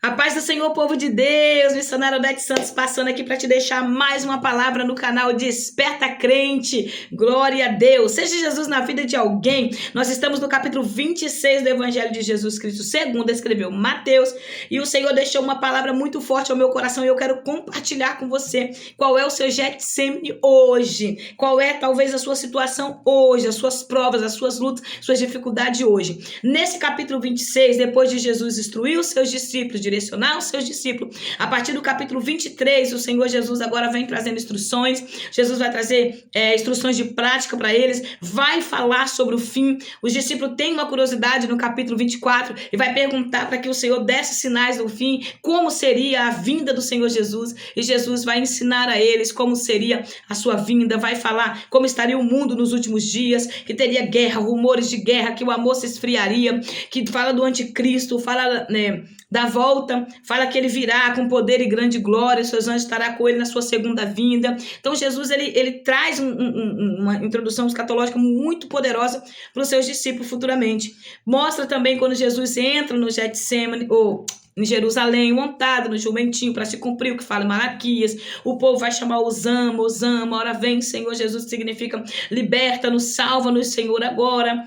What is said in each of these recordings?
A paz do Senhor, povo de Deus, missionário Odete Santos passando aqui para te deixar mais uma palavra no canal Desperta Crente. Glória a Deus. Seja Jesus na vida de alguém. Nós estamos no capítulo 26 do Evangelho de Jesus Cristo, segundo escreveu Mateus, e o Senhor deixou uma palavra muito forte ao meu coração e eu quero compartilhar com você qual é o seu Getsemane hoje, qual é talvez a sua situação hoje, as suas provas, as suas lutas, suas dificuldades hoje. Nesse capítulo 26, depois de Jesus instruir os seus discípulos, direcionar os seus discípulos, a partir do capítulo 23, o Senhor Jesus agora vem trazendo instruções. Jesus vai trazer instruções de prática para eles, vai falar sobre o fim. Os discípulos têm uma curiosidade no capítulo 24 e vai perguntar para que o Senhor desse sinais do fim, como seria a vinda do Senhor Jesus, e Jesus vai ensinar a eles como seria a sua vinda, vai falar como estaria o mundo nos últimos dias, que teria guerra, rumores de guerra, que o amor se esfriaria, que fala do anticristo, fala da volta, fala que ele virá com poder e grande glória, seus anjos estará com ele na sua segunda vinda. Então Jesus ele traz uma introdução escatológica muito poderosa para os seus discípulos futuramente. Mostra também quando Jesus entra no Getsemane, ou em Jerusalém, montado no jumentinho para se cumprir o que fala em Malaquias. O povo vai chamar Osama, Osama, ora vem Senhor Jesus, significa liberta-nos, salva-nos Senhor agora.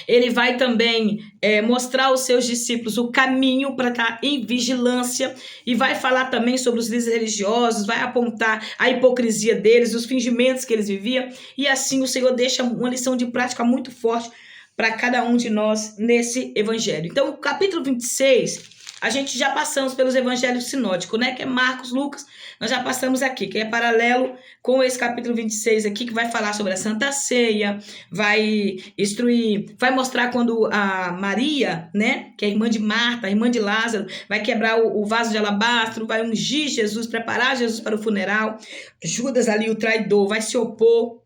Ele vai também mostrar aos seus discípulos o caminho para estar em vigilância e vai falar também sobre os líderes religiosos, vai apontar a hipocrisia deles, os fingimentos que eles viviam, e assim o Senhor deixa uma lição de prática muito forte para cada um de nós nesse evangelho. Então, o capítulo 26, a gente já passamos pelos evangelhos sinóticos, né? Que é Marcos, Lucas, nós já passamos aqui, que é paralelo com esse capítulo 26 aqui, que vai falar sobre a Santa Ceia, vai instruir, vai mostrar quando a Maria, né? Que é a irmã de Marta, a irmã de Lázaro, vai quebrar o vaso de alabastro, vai ungir Jesus, preparar Jesus para o funeral. Judas ali, o traidor, vai se opor,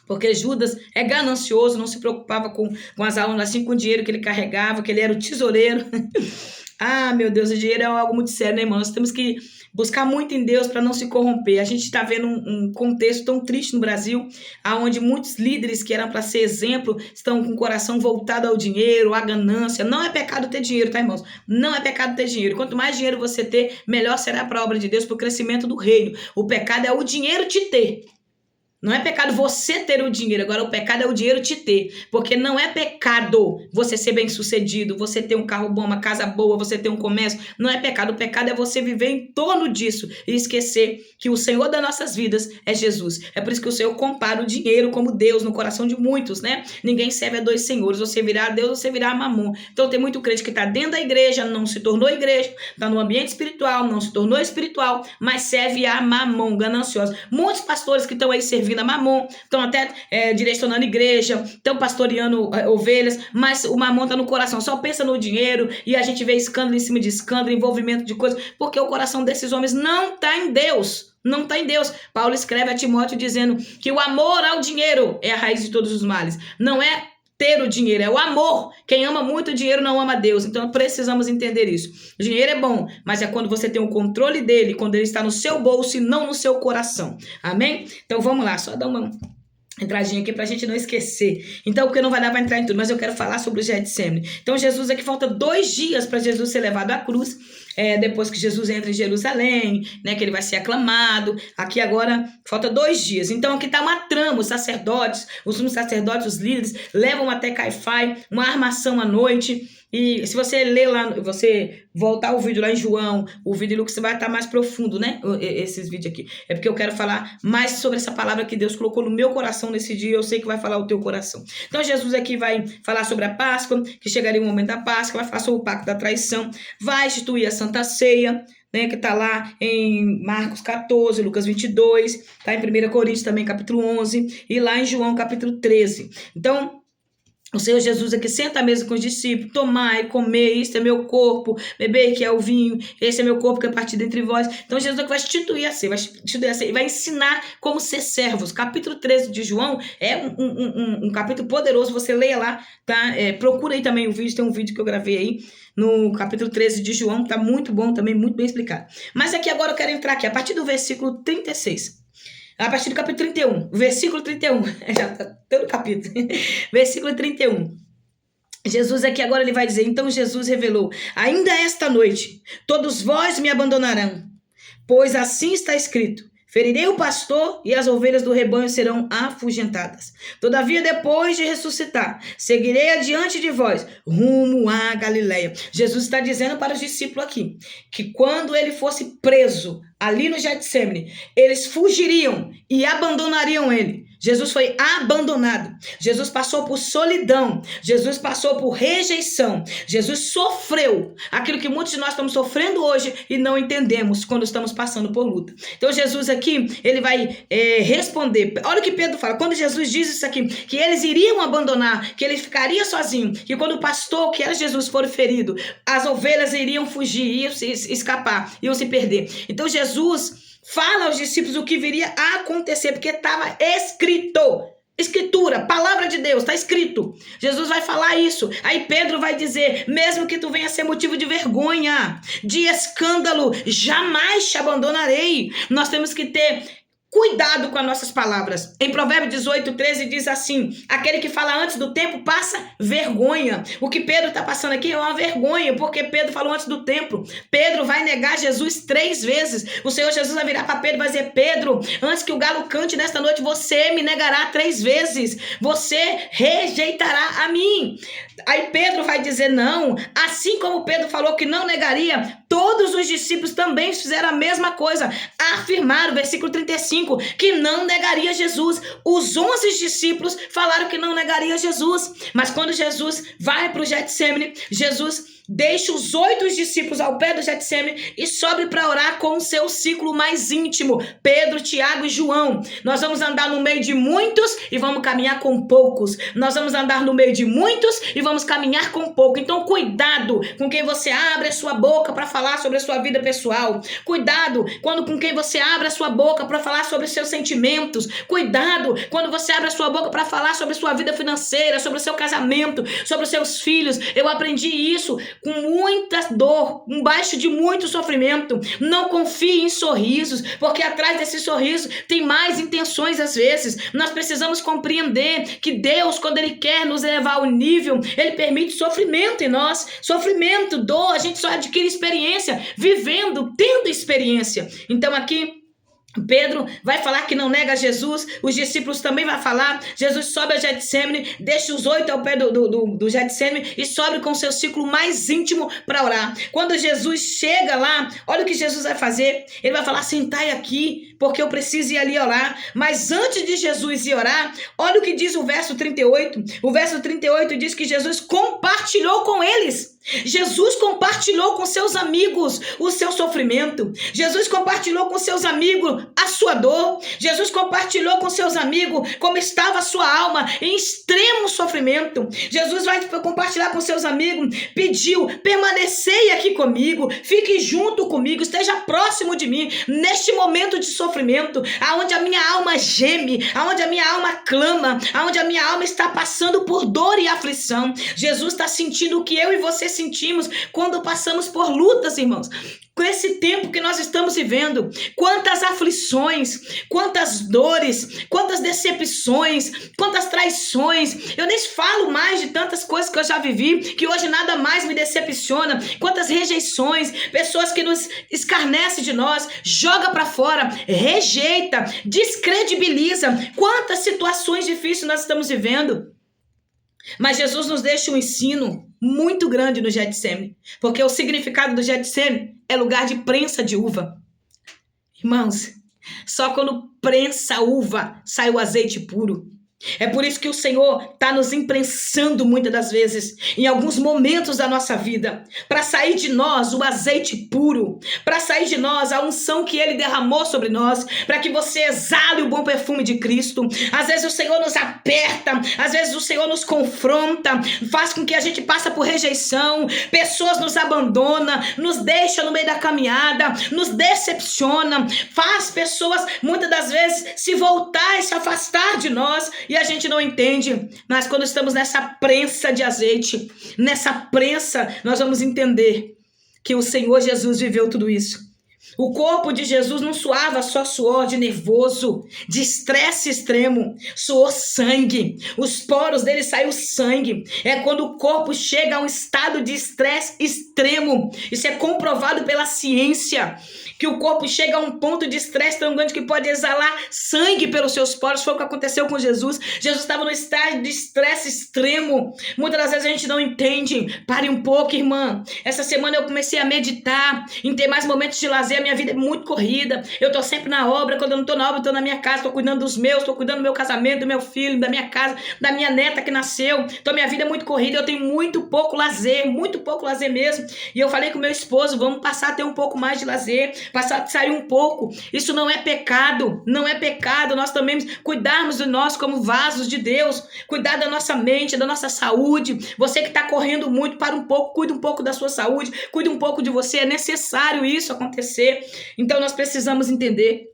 porque Judas é ganancioso, não se preocupava com as almas, assim com o dinheiro que ele carregava, que ele era o tesoureiro. Ah, meu Deus, o dinheiro é algo muito sério, né, irmão? Nós temos que buscar muito em Deus para não se corromper. A gente está vendo um contexto tão triste no Brasil, onde muitos líderes que eram para ser exemplo estão com o coração voltado ao dinheiro, à ganância. Não é pecado ter dinheiro, tá, irmãos? Não é pecado ter dinheiro. Quanto mais dinheiro você ter, melhor será para a obra de Deus, para o crescimento do reino. O pecado é o dinheiro te ter. Não é pecado você ter o dinheiro, agora o pecado é o dinheiro te ter, porque não é pecado você ser bem sucedido, você ter um carro bom, uma casa boa, você ter um comércio, não é pecado, o pecado é você viver em torno disso e esquecer que o Senhor das nossas vidas é Jesus. É por isso que o Senhor compara o dinheiro como Deus no coração de muitos, né? Ninguém serve a dois senhores, você virá a Deus, você virá a Mamon. Então tem muito crente que está dentro da igreja, não se tornou igreja, está no ambiente espiritual, não se tornou espiritual, mas serve a Mamon, gananciosa. Muitos pastores que estão aí servindo a Mamon, estão até direcionando igreja, estão pastoreando ovelhas, mas o Mamon está no coração, só pensa no dinheiro, e a gente vê escândalo em cima de escândalo, envolvimento de coisas, porque o coração desses homens não está em Deus. Não está em Deus. Paulo escreve a Timóteo dizendo que o amor ao dinheiro é a raiz de todos os males. Não é ter o dinheiro, é o amor. Quem ama muito o dinheiro não ama Deus. Então precisamos entender isso. O dinheiro é bom, mas é quando você tem o controle dele, quando ele está no seu bolso e não no seu coração. Amém? Então vamos lá, só dar uma entradinha aqui pra gente não esquecer. Então, porque não vai dar para entrar em tudo, mas eu quero falar sobre o Getsemane. Então, Jesus aqui falta 2 dias para Jesus ser levado à cruz, depois que Jesus entra em Jerusalém, né, que ele vai ser aclamado. Aqui agora falta 2 dias. Então, aqui tá uma trama, os sacerdotes, os sumos sacerdotes, os líderes, levam até Caifás, uma armação à noite. E se você ler lá, você voltar o vídeo lá em João, o vídeo de Lucas, você vai estar mais profundo, né? Esses vídeos aqui. É porque eu quero falar mais sobre essa palavra que Deus colocou no meu coração nesse dia. Eu sei que vai falar o teu coração. Então Jesus aqui vai falar sobre a Páscoa, que chegaria o momento da Páscoa, vai falar sobre o pacto da traição, vai instituir a Santa Ceia, né, que está lá em Marcos 14, Lucas 22, está em 1 Coríntios também, capítulo 11, e lá em João, capítulo 13. Então, o Senhor Jesus aqui senta à mesa com os discípulos, tomai, comer, isso é meu corpo, beber, que é o vinho, esse é meu corpo que é partido entre vós. Então Jesus aqui vai instituir a ceia, e vai ensinar como ser servos. Capítulo 13 de João é um capítulo poderoso, você leia lá, tá? Procura aí também o vídeo, tem um vídeo que eu gravei aí, no capítulo 13 de João, tá muito bom também, muito bem explicado. Mas aqui agora eu quero entrar aqui, a partir do versículo 36. A partir do capítulo 31, versículo 31, já está todo o capítulo, versículo 31. Jesus aqui agora ele vai dizer, então Jesus revelou, ainda esta noite, todos vós me abandonarão, pois assim está escrito, ferirei o pastor e as ovelhas do rebanho serão afugentadas. Todavia, depois de ressuscitar, seguirei adiante de vós, rumo à Galileia. Jesus está dizendo para os discípulos aqui, que quando ele fosse preso ali no Getsemane, eles fugiriam e abandonariam ele. Jesus foi abandonado. Jesus passou por solidão. Jesus passou por rejeição. Jesus sofreu aquilo que muitos de nós estamos sofrendo hoje e não entendemos quando estamos passando por luta. Então Jesus aqui, ele vai responder. Olha o que Pedro fala. Quando Jesus diz isso aqui, que eles iriam abandonar, que ele ficaria sozinho, que quando o pastor, que era Jesus, for ferido, as ovelhas iriam fugir, iam se escapar, iam se perder. Então Jesus fala aos discípulos o que viria a acontecer, porque estava escrito. Escritura, palavra de Deus, está escrito. Jesus vai falar isso. Aí Pedro vai dizer, mesmo que tu venha ser motivo de vergonha, de escândalo, jamais te abandonarei. Nós temos que ter cuidado com as nossas palavras. Em Provérbios 18:13 diz assim, aquele que fala antes do tempo passa vergonha. O que Pedro está passando aqui é uma vergonha, porque Pedro falou antes do tempo. Pedro vai negar Jesus 3 vezes. O Senhor Jesus vai virar para Pedro e vai dizer, Pedro, antes que o galo cante nesta noite, você me negará 3 vezes. Você rejeitará a mim. Aí Pedro vai dizer, não, assim como Pedro falou que não negaria, todos os discípulos também fizeram a mesma coisa, afirmaram, versículo 35, que não negaria Jesus. Os 11 discípulos falaram que não negaria Jesus, mas quando Jesus vai para o Getsemane, Jesus deixa os 8 discípulos ao pé do Getsemane e sobe para orar com o seu ciclo mais íntimo, Pedro, Tiago e João. Nós vamos andar no meio de muitos e vamos caminhar com poucos. Nós vamos andar no meio de muitos e vamos caminhar com pouco. Então cuidado com quem você abre a sua boca para falar sobre a sua vida pessoal. Cuidado com quem você abre a sua boca para falar sobre os seus sentimentos. Cuidado quando você abre a sua boca para falar sobre a sua vida financeira, sobre o seu casamento, sobre os seus filhos. Eu aprendi isso com muita dor, embaixo de muito sofrimento. Não confie em sorrisos, porque atrás desse sorriso tem mais intenções às vezes. Nós precisamos compreender que Deus, quando Ele quer nos elevar ao nível, Ele permite sofrimento em nós. Sofrimento, dor, a gente só adquire experiência vivendo, tendo experiência. Então aqui Pedro vai falar que não nega Jesus, os discípulos também vão falar. Jesus sobe ao Getsemane, deixa os 8 ao pé do Getsemane e sobe com seu ciclo mais íntimo para orar. Quando Jesus chega lá, olha o que Jesus vai fazer. Ele vai falar, sentai aqui, porque eu preciso ir ali orar. Mas antes de Jesus ir orar, olha o que diz o verso 38. O verso 38 diz que Jesus compartilhou com eles. Jesus compartilhou com seus amigos o seu sofrimento. Jesus compartilhou com seus amigos a sua dor. Jesus compartilhou com seus amigos como estava a sua alma em extremo sofrimento. Jesus vai compartilhar com seus amigos, pediu, permanecei aqui comigo, fique junto comigo, esteja próximo de mim neste momento de sofrimento, aonde a minha alma geme, aonde a minha alma clama, aonde a minha alma está passando por dor e aflição. Jesus está sentindo o que eu e você sentimos quando passamos por lutas, irmãos. Com esse tempo que nós estamos vivendo, quantas aflições, quantas dores, quantas decepções, quantas traições. Eu nem falo mais de tantas coisas que eu já vivi, que hoje nada mais me decepciona. Quantas rejeições, pessoas que nos escarnecem de nós, joga para fora, rejeita, descredibiliza. Quantas situações difíceis nós estamos vivendo. Mas Jesus nos deixa um ensino muito grande no Getsemane, porque o significado do Getsemane é lugar de prensa de uva. Irmãos, só quando prensa a uva sai o azeite puro. É por isso que o Senhor está nos imprensando muitas das vezes, em alguns momentos da nossa vida, para sair de nós o azeite puro, para sair de nós a unção que Ele derramou sobre nós, para que você exale o bom perfume de Cristo. Às vezes o Senhor nos aperta, às vezes o Senhor nos confronta, faz com que a gente passe por rejeição, pessoas nos abandonam, nos deixam no meio da caminhada, nos decepciona, faz pessoas muitas das vezes se voltar e se afastar de nós, e a gente não entende, mas quando estamos nessa prensa de azeite, nessa prensa, nós vamos entender que o Senhor Jesus viveu tudo isso. O corpo de Jesus não suava só suor de nervoso, de estresse extremo, suou sangue. Os poros dele saiu sangue. É quando o corpo chega a um estado de estresse extremo. Isso é comprovado pela ciência, que o corpo chega a um ponto de estresse tão grande que pode exalar sangue pelos seus poros. Foi o que aconteceu com Jesus. Jesus estava no estado de estresse extremo. Muitas das vezes a gente não entende. Pare um pouco, irmã. Essa semana eu comecei a meditar, em ter mais momentos de lazer. A minha vida é muito corrida. Eu tô sempre na obra. Quando eu não tô na obra, eu tô na minha casa. Tô cuidando dos meus, tô cuidando do meu casamento, do meu filho, da minha casa, da minha neta que nasceu. Então minha vida é muito corrida. Eu tenho muito pouco lazer mesmo. E eu falei com meu esposo, vamos passar a ter um pouco mais de lazer, passar a sair um pouco. Isso não é pecado, não é pecado. Nós também cuidarmos de nós como vasos de Deus, cuidar da nossa mente, da nossa saúde. Você que está correndo muito, para um pouco, cuide um pouco da sua saúde, cuide um pouco de você. É necessário isso acontecer. Então nós precisamos entender.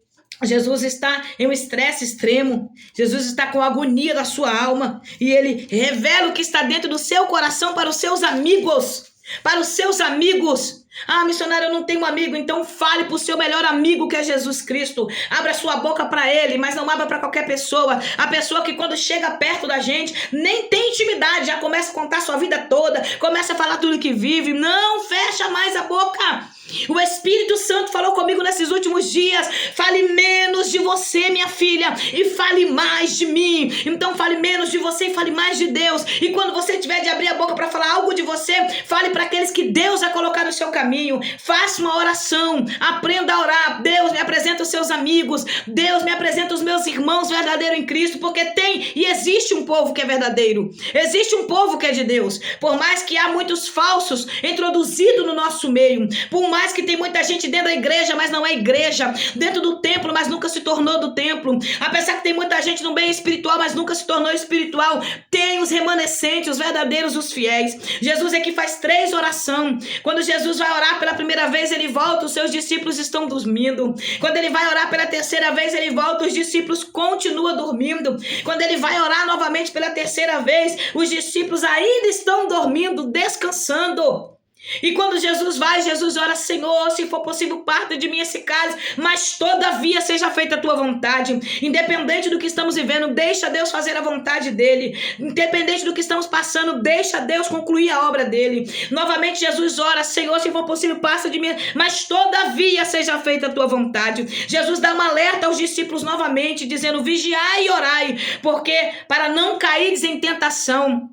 Jesus está em um estresse extremo. Jesus está com a agonia da sua alma. E ele revela o que está dentro do seu coração para os seus amigos. Para os seus amigos. Ah, missionário, eu não tenho um amigo. Então fale para o seu melhor amigo, que é Jesus Cristo. Abra sua boca para ele, mas não abra para qualquer pessoa. A pessoa que quando chega perto da gente nem tem intimidade, já começa a contar sua vida toda, começa a falar tudo que vive. Não fecha mais a boca. O Espírito Santo falou comigo nesses últimos dias: fale menos de você, minha filha, e fale mais de mim. Então fale menos de você e fale mais de Deus. E quando você tiver de abrir a boca para falar algo de você, fale para aqueles que Deus vai colocar no seu caminho. Faça uma oração, aprenda a orar. Deus me apresenta os seus amigos, Deus me apresenta os meus irmãos verdadeiros em Cristo, porque tem e existe um povo que é verdadeiro, existe um povo que é de Deus. Por mais que há muitos falsos introduzidos no nosso meio, por mais que tem muita gente dentro da igreja, mas não é igreja, dentro do templo, mas nunca se tornou do templo, apesar que tem muita gente no bem espiritual, mas nunca se tornou espiritual, tem os remanescentes, os verdadeiros, os fiéis. Jesus aqui faz 3 orações. Quando Jesus vai orar pela primeira vez, ele volta, os seus discípulos estão dormindo. Quando ele vai orar pela terceira vez, ele volta, os discípulos continuam dormindo. Quando ele vai orar novamente pela terceira vez, os discípulos ainda estão dormindo, descansando. E quando Jesus vai, Jesus ora: Senhor, se for possível, parta de mim esse cálice, mas todavia seja feita a tua vontade. Independente do que estamos vivendo, deixa Deus fazer a vontade dele. Independente do que estamos passando, deixa Deus concluir a obra dele. Novamente Jesus ora: Senhor, se for possível, passa de mim, mas todavia seja feita a tua vontade. Jesus dá um alerta aos discípulos novamente, dizendo: vigiai e orai, porque para não cairdes em tentação.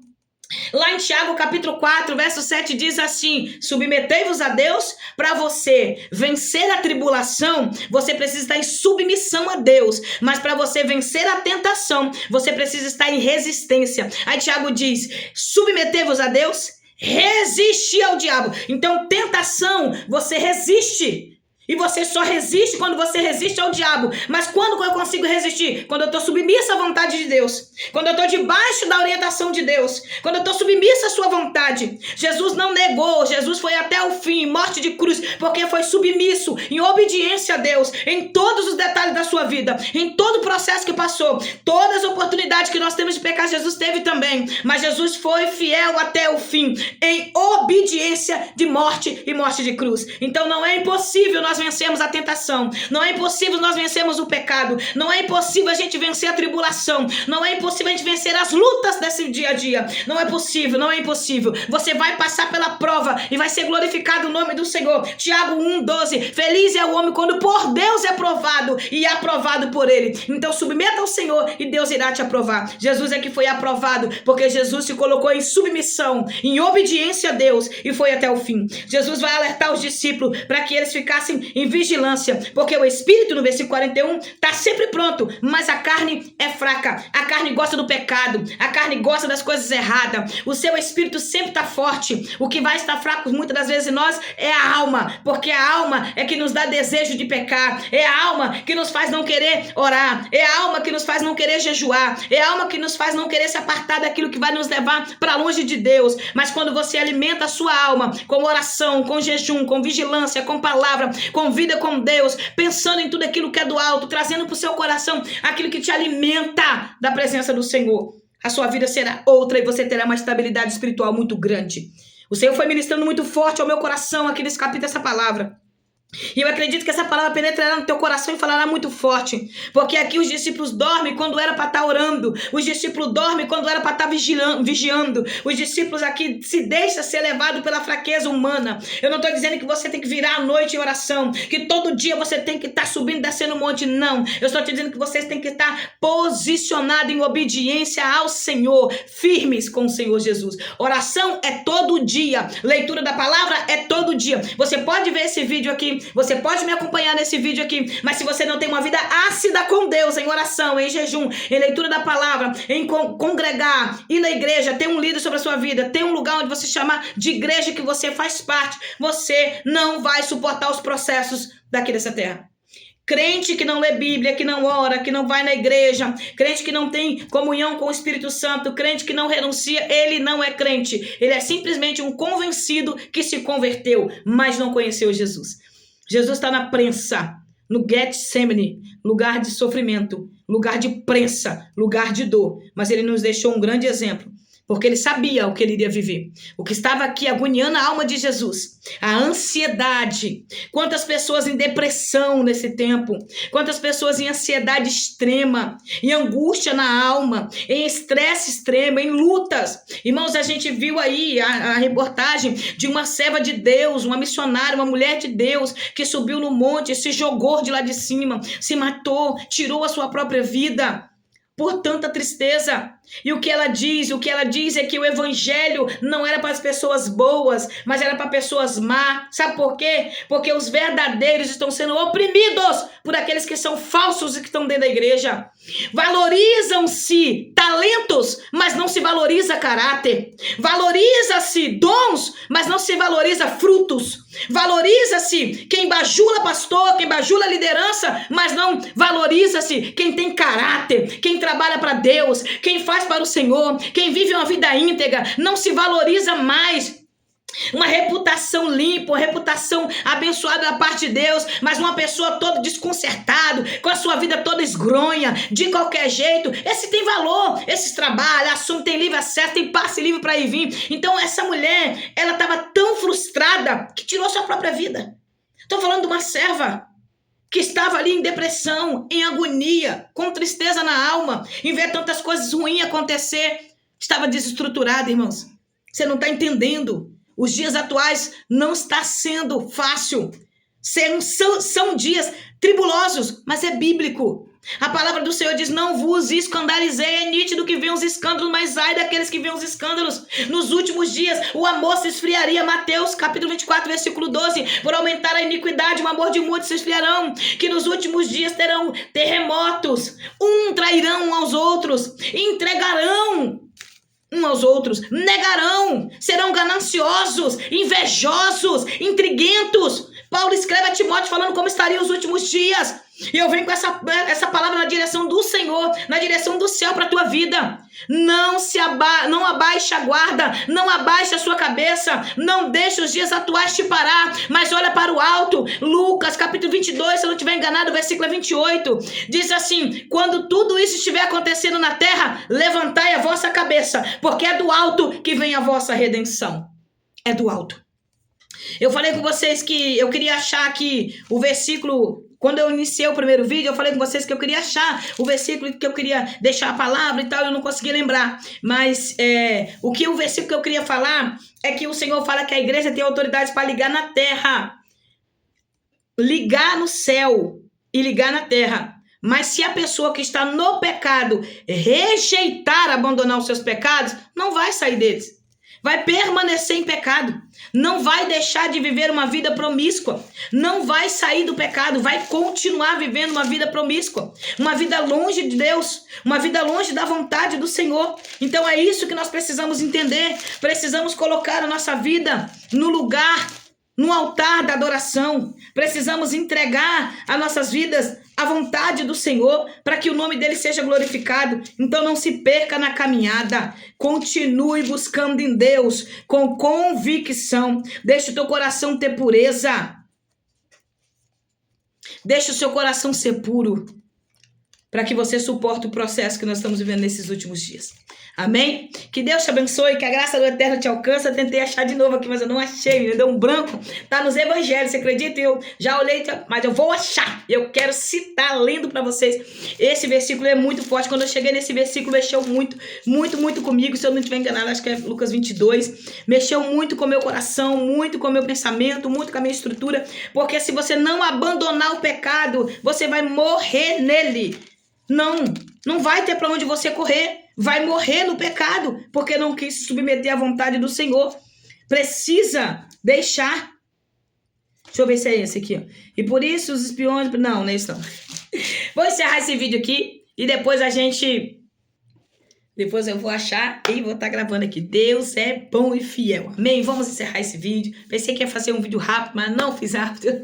Lá em Tiago capítulo 4, verso 7 diz assim: submetei-vos a Deus. Para você vencer a tribulação, você precisa estar em submissão a Deus. Mas para você vencer a tentação, você precisa estar em resistência. Aí Tiago diz: submetei-vos a Deus, resiste ao diabo. Então tentação, você resiste. E você só resiste quando você resiste ao diabo. Mas quando eu consigo resistir? Quando eu estou submissa à vontade de Deus. Quando eu estou debaixo da orientação de Deus. Quando eu estou submissa à sua vontade. Jesus não negou. Jesus foi até o fim, morte de cruz, porque foi submisso, em obediência a Deus, em todos os detalhes da sua vida, em todo o processo que passou, todas as oportunidades que nós temos de pecar, Jesus teve também. Mas Jesus foi fiel até o fim, em obediência de morte e morte de cruz. Então não é impossível nós vencermos a tentação, não é impossível nós vencermos o pecado, não é impossível a gente vencer a tribulação, não é impossível a gente vencer as lutas desse dia a dia, não é possível, não é impossível. Você vai passar pela prova e vai ser glorificado o nome do Senhor. Tiago 1,12: feliz é o homem quando por Deus é provado e é aprovado por ele. Então submeta ao Senhor e Deus irá te aprovar. Jesus é que foi aprovado porque Jesus se colocou em submissão, em obediência a Deus, e foi até o fim. Jesus vai alertar os discípulos para que eles ficassem em vigilância, porque o espírito, no versículo 41, está sempre pronto, mas a carne é fraca. A carne gosta do pecado, a carne gosta das coisas erradas. O seu espírito sempre está forte. O que vai estar fraco muitas das vezes em nós é a alma, porque a alma é que nos dá desejo de pecar, é a alma que nos faz não querer orar, é a alma que nos faz não querer jejuar, é a alma que nos faz não querer se apartar daquilo que vai nos levar para longe de Deus. Mas quando você alimenta a sua alma com oração, com jejum, com vigilância, com palavra, com vida com Deus, pensando em tudo aquilo que é do alto, trazendo para o seu coração aquilo que te alimenta da presença do Senhor, a sua vida será outra e você terá uma estabilidade espiritual muito grande. O Senhor foi ministrando muito forte ao meu coração aqui nesse capítulo, essa palavra. E eu acredito que essa palavra penetrará no teu coração e falará muito forte. Porque aqui os discípulos dormem quando era para estar orando. Os discípulos dormem quando era para estar vigiando. Os discípulos aqui se deixam ser levados pela fraqueza humana. Eu não estou dizendo que você tem que virar a noite em oração. Que todo dia você tem que estar subindo e descendo um monte. Não. Eu estou te dizendo que vocês têm que estar posicionados em obediência ao Senhor. Firmes com o Senhor Jesus. Oração é todo dia. Leitura da palavra é todo dia. Você pode ver esse vídeo aqui. Você pode me acompanhar nesse vídeo aqui, mas se você não tem uma vida ácida com Deus, em oração, em jejum, em leitura da palavra, em congregar, ir na igreja, ter um líder sobre a sua vida, ter um lugar onde você chama de igreja que você faz parte, você não vai suportar os processos daqui dessa terra. Crente que não lê Bíblia, que não ora, que não vai na igreja, crente que não tem comunhão com o Espírito Santo, crente que não renuncia, ele não é crente. Ele é simplesmente um convencido que se converteu, mas não conheceu Jesus. Jesus está na prensa, no Getsemane, lugar de sofrimento, lugar de prensa, lugar de dor. Mas ele nos deixou um grande exemplo, porque ele sabia o que ele iria viver. O que estava aqui agoniando a alma de Jesus, a ansiedade. Quantas pessoas em depressão nesse tempo, quantas pessoas em ansiedade extrema, em angústia na alma, em estresse extremo, em lutas. Irmãos, a gente viu aí a reportagem de uma serva de Deus, uma missionária, uma mulher de Deus, que subiu no monte, se jogou de lá de cima, se matou, tirou a sua própria vida por tanta tristeza. E o que ela diz? O que ela diz é que o evangelho não era para as pessoas boas, mas era para pessoas más. Sabe por quê? Porque os verdadeiros estão sendo oprimidos por aqueles que são falsos e que estão dentro da igreja. Valorizam-se talentos, mas não se valoriza caráter. Valoriza-se dons, mas não se valoriza frutos. Valoriza-se quem bajula pastor, quem bajula liderança, mas não valoriza-se quem tem caráter, quem trabalha para Deus, quem faz para o Senhor, quem vive uma vida íntegra. Não se valoriza mais. Uma reputação limpa, uma reputação abençoada da parte de Deus, mas uma pessoa toda desconcertada, com a sua vida toda esgronha, de qualquer jeito. Esse tem valor, esse trabalha, assume, tem livre acesso, tem passe livre para ir e vir. Então essa mulher, ela estava tão frustrada que tirou sua própria vida. Estou falando de uma serva que estava ali em depressão, em agonia, com tristeza na alma, em ver tantas coisas ruins acontecer. Estava desestruturada, irmãos. Você não está entendendo. Os dias atuais não está sendo fácil. São dias tribulosos, mas é bíblico. A palavra do Senhor diz: não vos escandalizei. É nítido que vêm os escândalos, mas ai daqueles que vêm os escândalos. Nos últimos dias o amor se esfriaria. Mateus capítulo 24, versículo 12. Por aumentar a iniquidade, o amor de muitos se esfriarão. Que nos últimos dias terão terremotos. Trairão uns aos outros. Entregarão uns aos outros, negarão, serão gananciosos, invejosos, intriguentos. Paulo escreve a Timóteo falando como estariam os últimos dias. E eu venho com essa palavra na direção do Senhor, na direção do céu para a tua vida. Não abaixe a guarda, não abaixe a sua cabeça, não deixe os dias atuais te parar, mas olha para o alto. Lucas capítulo 22, se eu não estiver enganado, versículo 28, diz assim: quando tudo isso estiver acontecendo na terra, levantai a vossa cabeça, porque é do alto que vem a vossa redenção. É do alto. Eu falei com vocês que eu queria achar aqui o versículo. Quando eu iniciei o primeiro vídeo, eu falei com vocês que eu queria achar o versículo que eu queria deixar a palavra e tal, eu não consegui lembrar. Mas o versículo que eu queria falar é que o Senhor fala que a igreja tem autoridade para ligar na terra, ligar no céu e ligar na terra. Mas se a pessoa que está no pecado rejeitar, abandonar os seus pecados, não vai sair deles. Vai permanecer em pecado, não vai deixar de viver uma vida promíscua, não vai sair do pecado, vai continuar vivendo uma vida promíscua, uma vida longe de Deus, uma vida longe da vontade do Senhor. Então é isso que nós precisamos entender, precisamos colocar a nossa vida no lugar, no altar da adoração, precisamos entregar as nossas vidas à vontade do Senhor, para que o nome dele seja glorificado. Então não se perca na caminhada, continue buscando em Deus com convicção. Deixa o teu coração ter pureza, deixa o seu coração ser puro, para que você suporte o processo que nós estamos vivendo nesses últimos dias. Amém? Que Deus te abençoe, que a graça do Eterno te alcance. Eu tentei achar de novo aqui, mas eu não achei, me deu um branco. Tá nos evangelhos, você acredita? Eu já olhei, mas eu vou achar. Eu quero citar, lendo para vocês. Esse versículo é muito forte. Quando eu cheguei nesse versículo, mexeu muito, muito, muito comigo. Se eu não estiver enganado, acho que é Lucas 22. Mexeu muito com o meu coração, muito com o meu pensamento, muito com a minha estrutura. Porque se você não abandonar o pecado, você vai morrer nele. Não vai ter para onde você correr. Vai morrer no pecado, porque não quis se submeter à vontade do Senhor. Precisa deixar. Deixa eu ver se é esse aqui, ó. E por isso os espiões... Não é isso não. Vou encerrar esse vídeo aqui e depois Depois eu vou achar e vou estar gravando aqui. Deus é bom e fiel. Amém? Vamos encerrar esse vídeo. Pensei que ia fazer um vídeo rápido, mas não fiz rápido.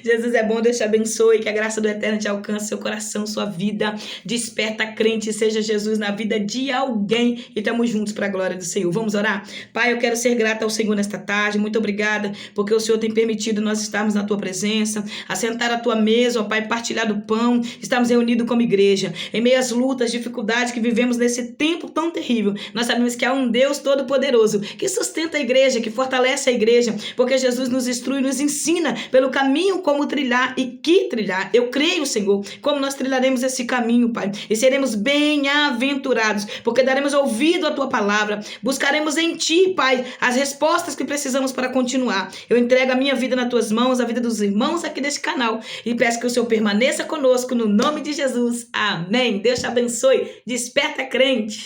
Jesus é bom, Deus te abençoe. Que a graça do Eterno te alcance seu coração, sua vida. Desperta crente, seja Jesus na vida de alguém. E estamos juntos para a glória do Senhor. Vamos orar? Pai, eu quero ser grata ao Senhor nesta tarde. Muito obrigada, porque o Senhor tem permitido nós estarmos na tua presença, assentar à tua mesa, ó Pai, partilhar do pão. Estamos reunidos como igreja. Em meio às lutas, dificuldades que vivemos nesse tempo tão terrível, nós sabemos que há um Deus todo-poderoso que sustenta a igreja, que fortalece a igreja, porque Jesus nos instrui, nos ensina pelo caminho como trilhar e que trilhar. Eu creio, Senhor, como nós trilharemos esse caminho, Pai, e seremos bem-aventurados, porque daremos ouvido à tua palavra, buscaremos em ti, Pai, as respostas que precisamos para continuar. Eu entrego a minha vida nas tuas mãos, a vida dos irmãos aqui deste canal, e peço que o Senhor permaneça conosco no nome de Jesus. Amém. Deus te abençoe. Desperta crente.